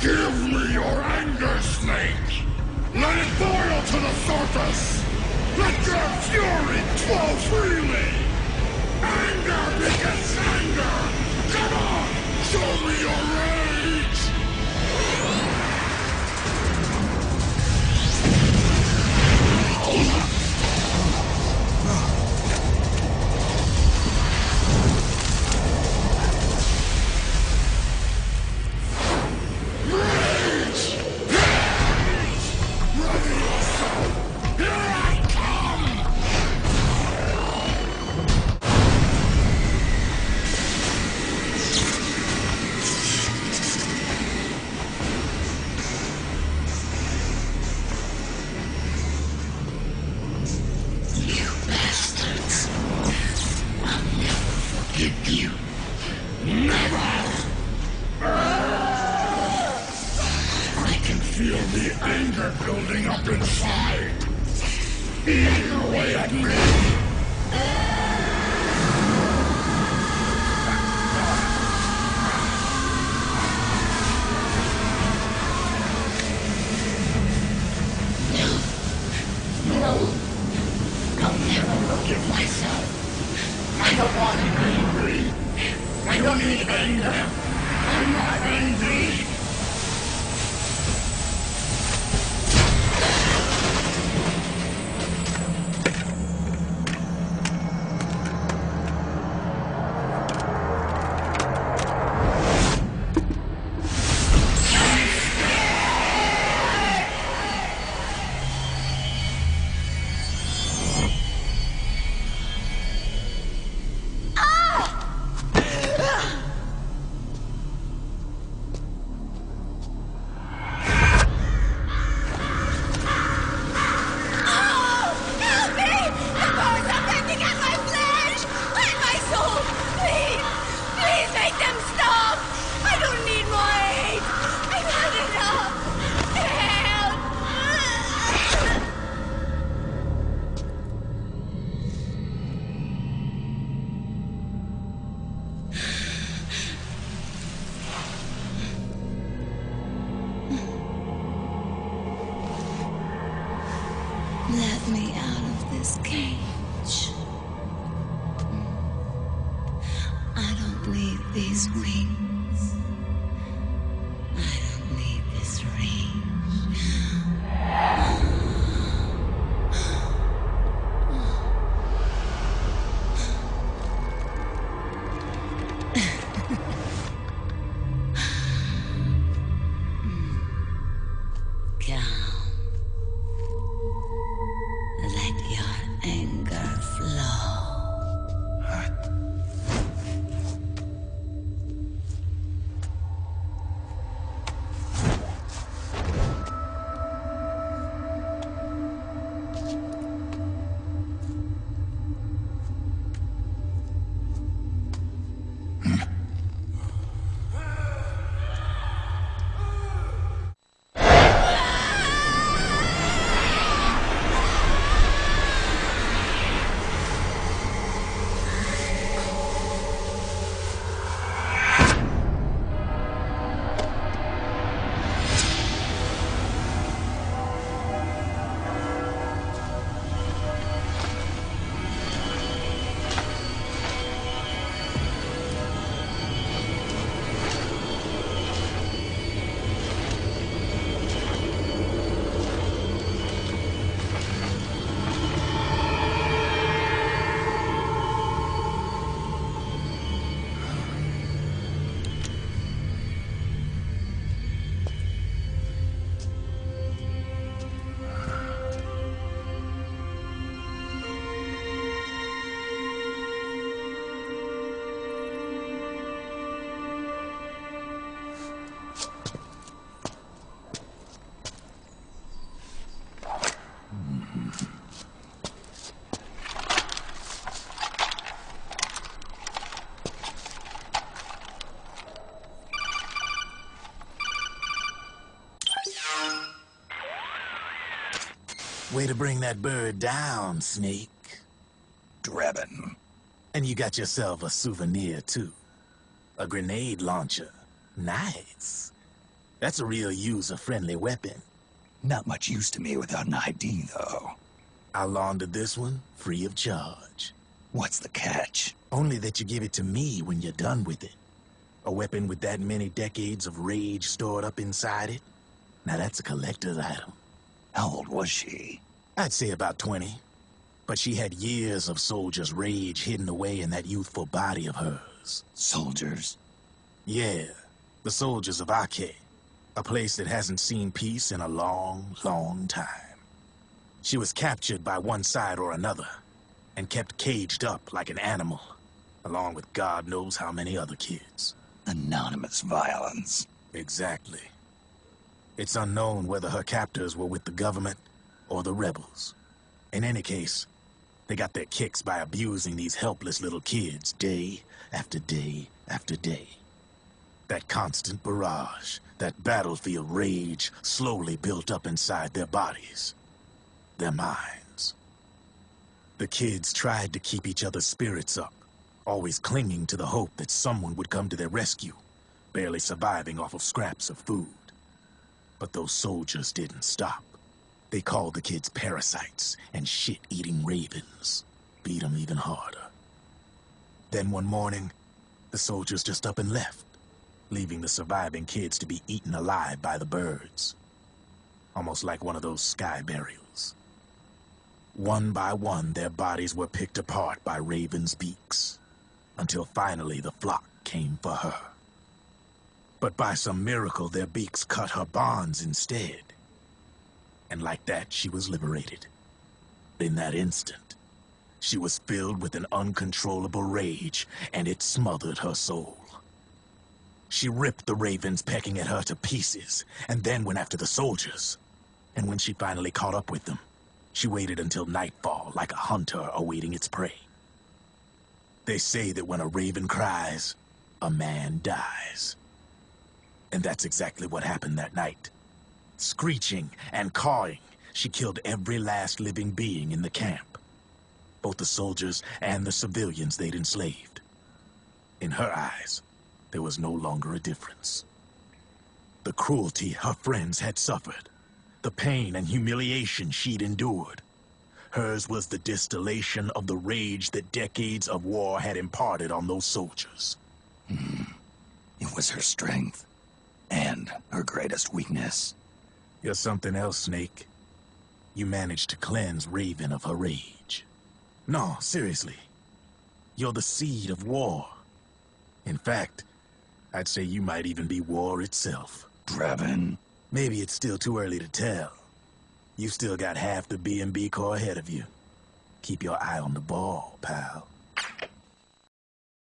Give me your anger, Snake! Let it boil to the surface! Let your fury flow freely! Anger begets anger! Come on! Show me your rage! Building up inside. Eating away at me. No. I'll never forgive myself. I don't want to be angry. I don't need anger. I'm not angry. Let me out of this cage. I don't need these wings. I don't need this range. Way to bring that bird down, Snake. Drabbin'. And you got yourself a souvenir, too. A grenade launcher. Nice. That's a real user-friendly weapon. Not much use to me without an ID, though. I'll launder this one free of charge. What's the catch? Only that you give it to me when you're done with it. A weapon with that many decades of rage stored up inside it? Now that's a collector's item. How old was she? I'd say about 20. But she had years of soldiers' rage hidden away in that youthful body of hers. Soldiers? Yeah, the soldiers of Ake. A place that hasn't seen peace in a long, long time. She was captured by one side or another, and kept caged up like an animal, along with God knows how many other kids. Anonymous violence. Exactly. It's unknown whether her captors were with the government or the rebels. In any case, they got their kicks by abusing these helpless little kids day after day after day. That constant barrage, that battlefield rage slowly built up inside their bodies, their minds. The kids tried to keep each other's spirits up, always clinging to the hope that someone would come to their rescue, barely surviving off of scraps of food. But those soldiers didn't stop. They called the kids parasites and shit-eating ravens, beat them even harder. Then one morning, the soldiers just up and left, leaving the surviving kids to be eaten alive by the birds. Almost like one of those sky burials. One by one, their bodies were picked apart by ravens' beaks, until finally the flock came for her. But by some miracle, their beaks cut her bonds instead. And like that, she was liberated. In that instant, she was filled with an uncontrollable rage, and it smothered her soul. She ripped the ravens pecking at her to pieces, and then went after the soldiers. And when she finally caught up with them, she waited until nightfall like a hunter awaiting its prey. They say that when a raven cries, a man dies. And that's exactly what happened that night. Screeching and cawing, she killed every last living being in the camp. Both the soldiers and the civilians they'd enslaved. In her eyes, there was no longer a difference. The cruelty her friends had suffered, the pain and humiliation she'd endured. Hers was the distillation of the rage that decades of war had imparted on those soldiers. It was her strength, and her greatest weakness. You're something else, Snake. You managed to cleanse Raven of her rage. No, seriously. You're the seed of war. In fact, I'd say you might even be war itself. Brevin. Maybe it's still too early to tell. You've still got half the BatB Corps ahead of you. Keep your eye on the ball, pal.